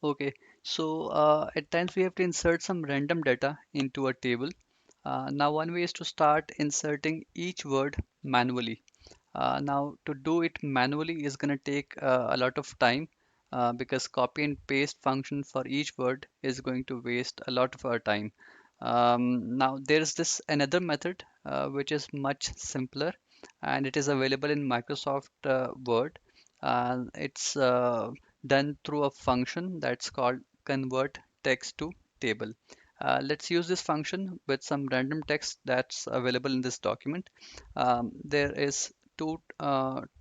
Okay, so at times we have to insert some random data into a table. Now, one way is to start inserting each word manually. Now, to do it manually is going to take a lot of time because copy and paste function for each word is going to waste a lot of our time. Now, there is this another method which is much simpler and it is available in Microsoft Word. It's done through a function that's called convert text to table. Let's use this function with some random text that's available in this document. There is two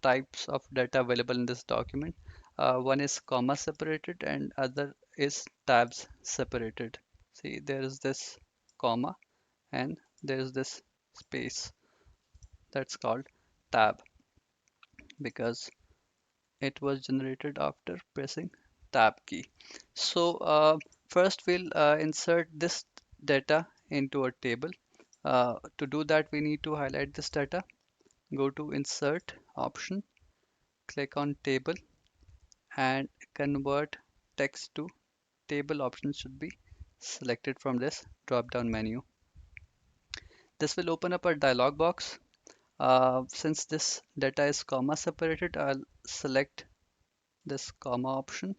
types of data available in this document. One is comma separated and other is tabs separated. See, there is this comma and there is this space that's called tab because it was generated after pressing tab key. So first we'll insert this data into a table. To do that, we need to highlight this data, go to insert option, click on table and convert text to table option should be selected from this drop down menu. This will open up a dialog box. Since this data is comma separated, I'll select this comma option.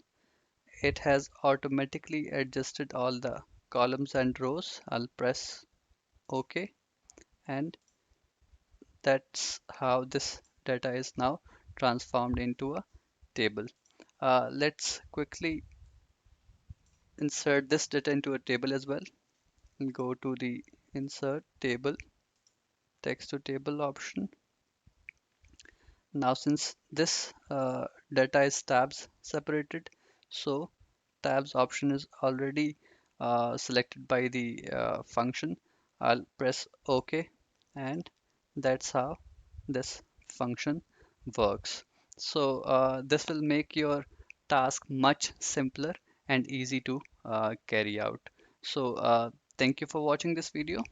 It has automatically adjusted all the columns and rows. I'll press OK, and that's how this data is now transformed into a table. Let's quickly insert this data into a table as well. Go to the insert table, text to table option. Now, since this data is tabs separated, so tabs option is already selected by the function. I'll press OK, and that's how this function works. So this will make your task much simpler and easy to carry out. So thank you for watching this video.